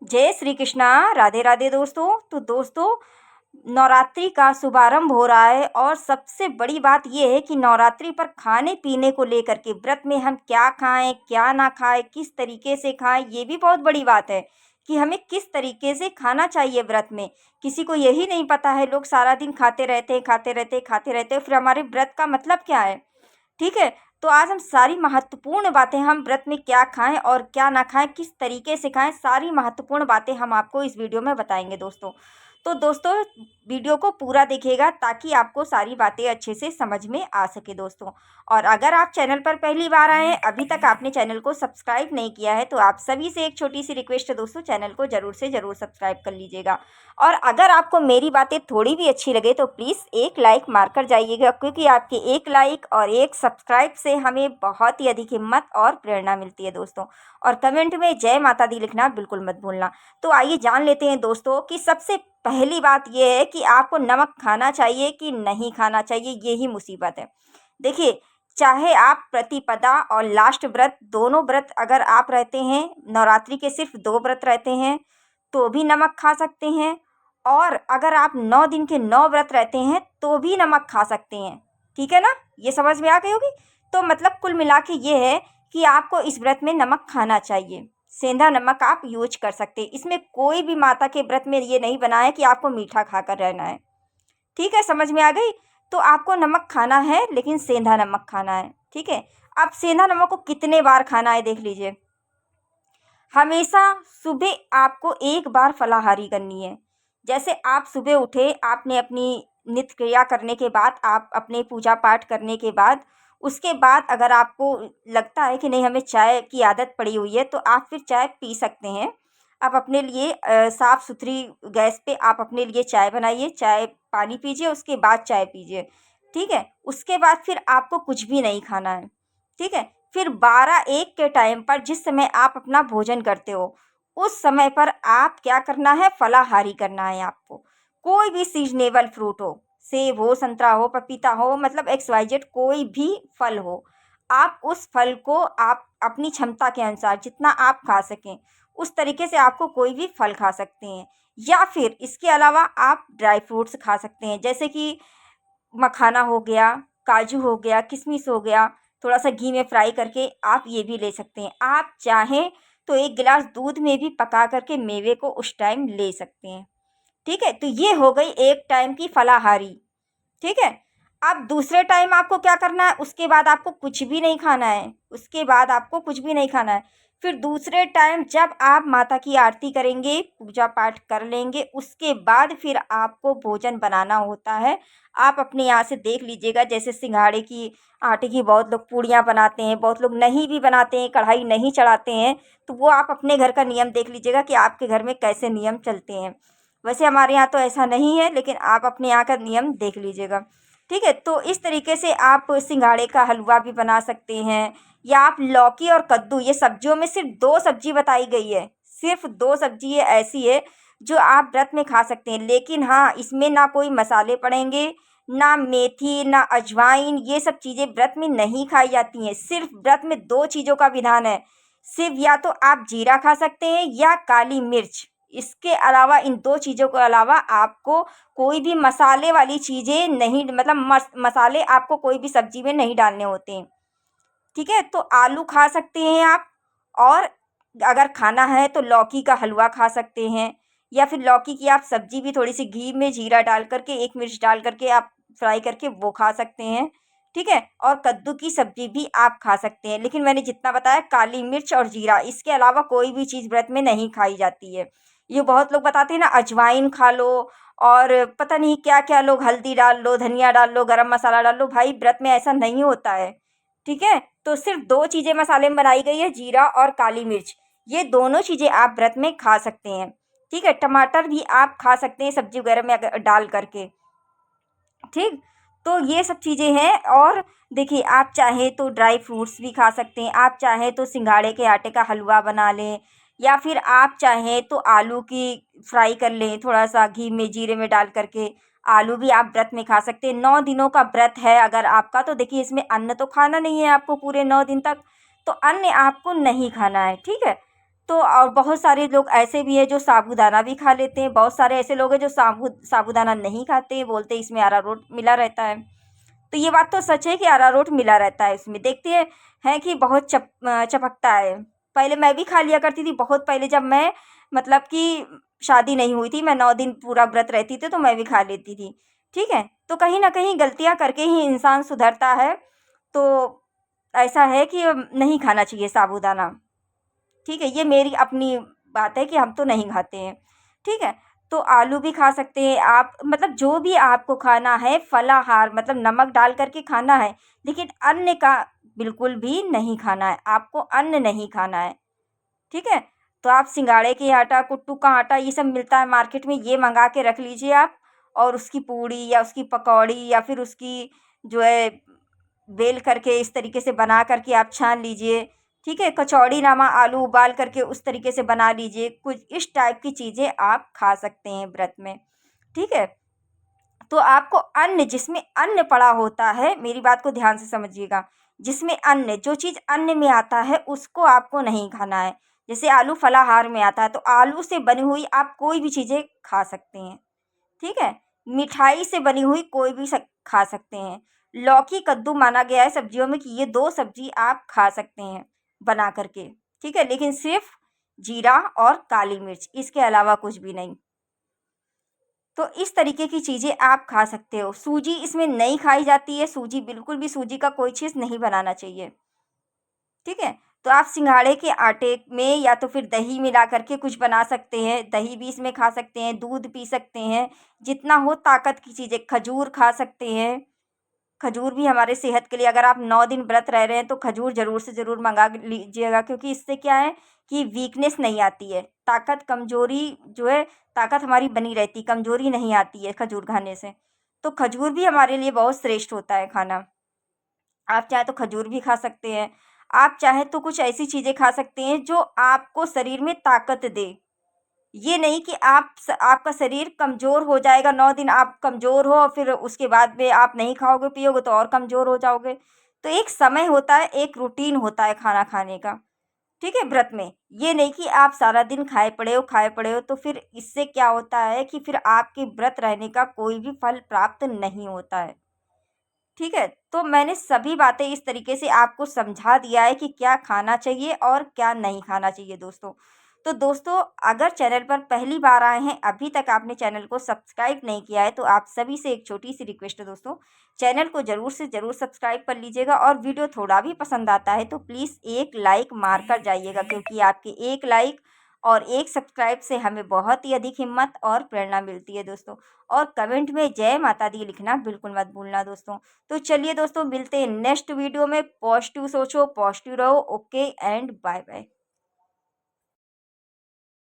जय श्री कृष्णा। राधे राधे दोस्तों। तो दोस्तों, नवरात्रि का शुभारंभ हो रहा है और सबसे बड़ी बात ये है कि नवरात्रि पर खाने पीने को लेकर के व्रत में हम क्या खाएं क्या ना खाएं, किस तरीके से खाएं, ये भी बहुत बड़ी बात है कि हमें किस तरीके से खाना चाहिए व्रत में। किसी को यही नहीं पता है। लोग सारा दिन खाते रहते हैं खाते रहते हैं खाते रहते हैं, फिर हमारे व्रत का मतलब क्या है। ठीक है। तो आज हम सारी महत्वपूर्ण बातें, हम व्रत में क्या खाएं और क्या ना खाएं, किस तरीके से खाएं, सारी महत्वपूर्ण बातें हम आपको इस वीडियो में बताएंगे दोस्तों। तो दोस्तों, वीडियो को पूरा देखिएगा ताकि आपको सारी बातें अच्छे से समझ में आ सके दोस्तों। और अगर आप चैनल पर पहली बार आए हैं, अभी तक आपने चैनल को सब्सक्राइब नहीं किया है, तो आप सभी से एक छोटी सी रिक्वेस्ट है दोस्तों, चैनल को ज़रूर से ज़रूर सब्सक्राइब कर लीजिएगा। और अगर आपको मेरी बातें थोड़ी भी अच्छी लगे तो प्लीज़ एक लाइक मारकर जाइएगा, क्योंकि आपके एक लाइक और एक सब्सक्राइब से हमें बहुत ही अधिक हिम्मत और प्रेरणा मिलती है दोस्तों। और कमेंट में जय माता दी लिखना बिल्कुल मत भूलना। तो आइए जान लेते हैं दोस्तों कि सबसे पहली बात यह है कि आपको नमक खाना चाहिए कि नहीं खाना चाहिए, यही मुसीबत है। देखिए, चाहे आप प्रतिपदा और लास्ट व्रत, दोनों व्रत अगर आप रहते हैं, नवरात्रि के सिर्फ 2 व्रत रहते हैं तो भी नमक खा सकते हैं। और अगर आप 9 दिन के 9 व्रत रहते हैं तो भी नमक खा सकते हैं। ठीक है ना, ये समझ में आ गई होगी। तो मतलब कुल मिला के ये है कि आपको इस व्रत में नमक खाना चाहिए। सेंधा नमक आप यूज कर सकते हैं। इसमें कोई भी माता के व्रत में ये नहीं बना है कि आपको मीठा खाकर रहना है। ठीक है, समझ में आ गई। तो आपको नमक खाना है लेकिन सेंधा नमक खाना है। ठीक है। अब सेंधा नमक को कितने बार खाना है देख लीजिए। हमेशा सुबह आपको एक बार फलाहारी करनी है। जैसे आप सुबह उठे, आपने अपनी नित्य क्रिया करने के बाद, आप अपने पूजा पाठ करने के बाद, उसके बाद अगर आपको लगता है कि नहीं हमें चाय की आदत पड़ी हुई है, तो आप फिर चाय पी सकते हैं। आप अपने लिए साफ़ सुथरी गैस पे आप अपने लिए चाय बनाइए, चाय पानी पीजिए, उसके बाद चाय पीजिए। ठीक है। उसके बाद फिर आपको कुछ भी नहीं खाना है। ठीक है। फिर 12-1 के टाइम पर जिस समय आप अपना भोजन करते हो, उस समय पर आप क्या करना है, फलाहारी करना है आपको। कोई भी सीजनेबल फ्रूट हो, सेब हो, संतरा हो, पपीता हो, मतलब XYZ कोई भी फल हो, आप उस फल को आप अपनी क्षमता के अनुसार जितना आप खा सकें, उस तरीके से आपको कोई भी फल खा सकते हैं। या फिर इसके अलावा आप ड्राई फ्रूट्स खा सकते हैं, जैसे कि मखाना हो गया, काजू हो गया, किशमिश हो गया, थोड़ा-सा घी में फ्राई करके आप ये भी ले सकते हैं। आप चाहें तो 1 गिलास दूध में भी पका कर के मेवे को उस टाइम ले सकते हैं। ठीक है? तो ये हो गई एक टाइम की फलाहारी। ठीक है। अब दूसरे टाइम आपको क्या करना है, उसके बाद आपको कुछ भी नहीं खाना है। उसके बाद आपको कुछ भी नहीं खाना है। फिर दूसरे टाइम जब आप माता की आरती करेंगे, पूजा पाठ कर लेंगे, उसके बाद फिर आपको भोजन बनाना होता है। आप अपने यहाँ से देख लीजिएगा, जैसे सिंघाड़े की आटे की बहुत लोग पूड़ियाँ बनाते हैं, बहुत लोग नहीं भी बनाते हैं, कढ़ाई नहीं चढ़ाते हैं। तो वो आप अपने घर का नियम देख लीजिएगा कि आपके घर में कैसे नियम चलते हैं। वैसे हमारे यहाँ तो ऐसा नहीं है, लेकिन आप अपने यहाँ का नियम देख लीजिएगा। ठीक है। तो इस तरीके से आप सिंघाड़े का हलवा भी बना सकते हैं। या आप लौकी और कद्दू, ये सब्जियों में सिर्फ 2 सब्जी बताई गई है। सिर्फ 2 सब्जी ये ऐसी है जो आप व्रत में खा सकते हैं। लेकिन हाँ, इसमें ना कोई मसाले पड़ेंगे, ना मेथी, ना अजवाइन, ये सब चीज़ें व्रत में नहीं खाई जाती हैं। सिर्फ व्रत में 2 चीज़ों का विधान है। सिर्फ या तो आप जीरा खा सकते हैं या काली मिर्च। इसके अलावा, इन 2 चीज़ों के अलावा आपको कोई भी मसाले वाली चीज़ें नहीं, मतलब मसाले आपको कोई भी सब्जी में नहीं डालने होते हैं। ठीक है। तो आलू खा सकते हैं आप। और अगर खाना है तो लौकी का हलवा खा सकते हैं। या फिर लौकी की आप सब्जी भी थोड़ी सी घी में जीरा डाल करके, 1 मिर्च डाल करके आप फ्राई करके वो खा सकते हैं। ठीक है। और कद्दू की सब्जी भी आप खा सकते हैं। लेकिन मैंने जितना बताया, काली मिर्च और जीरा, इसके अलावा कोई भी चीज़ व्रत में नहीं खाई जाती है। ये बहुत लोग बताते हैं ना, अजवाइन खा लो और पता नहीं क्या क्या, लोग हल्दी डाल लो, धनिया डाल लो, गरम मसाला डाल लो। भाई, व्रत में ऐसा नहीं होता है। ठीक है। तो सिर्फ 2 चीज़ें मसाले में बनाई गई है, जीरा और काली मिर्च। ये दोनों चीज़ें आप व्रत में खा सकते हैं। ठीक है। टमाटर भी आप खा सकते हैं सब्जी वगैरह में अगर डाल करके। ठीक। तो ये सब चीज़ें हैं। और देखिए, आप चाहें तो ड्राई फ्रूट्स भी खा सकते हैं, आप चाहें तो सिंघाड़े के आटे का हलवा बना लें, या फिर आप चाहें तो आलू की फ्राई कर लें, थोड़ा सा घी में जीरे में डाल करके। आलू भी आप व्रत में खा सकते हैं। 9 दिनों का व्रत है अगर आपका, तो देखिए इसमें अन्न तो खाना नहीं है आपको पूरे 9 दिन तक, तो अन्न आपको नहीं खाना है। ठीक है। तो और बहुत सारे लोग ऐसे भी हैं जो साबूदाना भी खा लेते हैं, बहुत सारे ऐसे लोग हैं जो साबूदाना नहीं खाते हैं, बोलते हैं इसमें अरारोट मिला रहता है। तो ये बात तो सच है कि अरारोट मिला रहता है इसमें। देखते हैं कि बहुत चपकता है। पहले मैं भी खा लिया करती थी, बहुत पहले जब मैं मतलब कि शादी नहीं हुई थी, मैं 9 दिन पूरा व्रत रहती थी तो मैं भी खा लेती थी। ठीक है? तो कहीं न कहीं गलतियाँ करके ही इंसान सुधरता है। तो ऐसा है कि नहीं खाना चाहिए साबूदाना। ठीक है? ये मेरी अपनी बात है कि हम तो नहीं खाते हैं। ठीक है? तो आलू भी खा सकते हैं आप, मतलब जो भी आपको खाना है फलाहार, मतलब नमक डाल कर के खाना है, लेकिन अन्न का बिल्कुल भी नहीं खाना है, आपको अन्न नहीं खाना है। ठीक है? तो आप सिंघाड़े के आटा, कुट्टू का आटा, ये सब मिलता है मार्केट में, ये मंगा के रख लीजिए आप, और उसकी पूड़ी या उसकी पकौड़ी या फिर उसकी जो है बेल करके इस तरीके से बना करके आप छान लीजिए। ठीक है? कचौड़ी नामा आलू उबाल करके उस तरीके से बना लीजिए। कुछ इस टाइप की चीज़ें आप खा सकते हैं व्रत में। ठीक है? तो आपको अन्न, जिसमें अन्न पड़ा होता है, मेरी बात को ध्यान से समझिएगा, जिसमें अन्न, जो चीज़ अन्न में आता है उसको आपको नहीं खाना है। जैसे आलू फलाहार में आता है तो आलू से बनी हुई आप कोई भी चीज़ें खा सकते हैं। ठीक है? मिठाई से बनी हुई कोई भी खा सकते हैं। लौकी, कद्दू माना गया है सब्जियों में कि ये 2 सब्जी आप खा सकते हैं बना करके। ठीक है? लेकिन सिर्फ़ जीरा और काली मिर्च, इसके अलावा कुछ भी नहीं। तो इस तरीके की चीज़ें आप खा सकते हो। सूजी इसमें नहीं खाई जाती है, सूजी बिल्कुल भी, सूजी का कोई चीज़ नहीं बनाना चाहिए। ठीक है? तो आप सिंघाड़े के आटे में या तो फिर दही मिला करके कुछ बना सकते हैं, दही भी इसमें खा सकते हैं, दूध पी सकते हैं, जितना हो ताकत की चीज़ें, खजूर खा सकते हैं। खजूर भी हमारे सेहत के लिए, अगर आप 9 दिन व्रत रह रहे हैं तो खजूर ज़रूर से ज़रूर मँगा लीजिएगा, क्योंकि इससे क्या है कि वीकनेस नहीं आती है। ताकत, कमज़ोरी जो है, ताकत हमारी बनी रहती, कमज़ोरी नहीं आती है खजूर खाने से। तो खजूर भी हमारे लिए बहुत श्रेष्ठ होता है खाना। आप चाहें तो खजूर भी खा सकते हैं। आप चाहें तो कुछ ऐसी चीज़ें खा सकते हैं जो आपको शरीर में ताकत दे। ये नहीं कि आपका शरीर कमज़ोर हो जाएगा, 9 दिन आप कमज़ोर हो और फिर उसके बाद में आप नहीं खाओगे-पियोगे तो और कमज़ोर हो जाओगे। तो एक समय होता है, एक रूटीन होता है खाना खाने का, ठीक है, व्रत में। ये नहीं कि आप सारा दिन खाए पड़े हो, तो फिर इससे क्या होता है कि फिर आपके व्रत रहने का कोई भी फल प्राप्त नहीं होता है। ठीक है? तो मैंने सभी बातें इस तरीके से आपको समझा दिया है कि क्या खाना चाहिए और क्या नहीं खाना चाहिए दोस्तों। तो दोस्तों, अगर चैनल पर पहली बार आए हैं, अभी तक आपने चैनल को सब्सक्राइब नहीं किया है, तो आप सभी से एक छोटी-सी रिक्वेस्ट है दोस्तों, चैनल को ज़रूर से ज़रूर सब्सक्राइब कर लीजिएगा, और वीडियो थोड़ा भी पसंद आता है तो प्लीज़ एक लाइक मार कर जाइएगा, क्योंकि आपके एक लाइक और एक सब्सक्राइब से हमें बहुत ही अधिक हिम्मत और प्रेरणा मिलती है दोस्तों। और कमेंट में जय माता दी लिखना बिल्कुल मत भूलना दोस्तों। तो चलिए दोस्तों, मिलते हैं नेक्स्ट वीडियो में। पॉजिटिव सोचो, पॉजिटिव रहो। Okay and bye bye.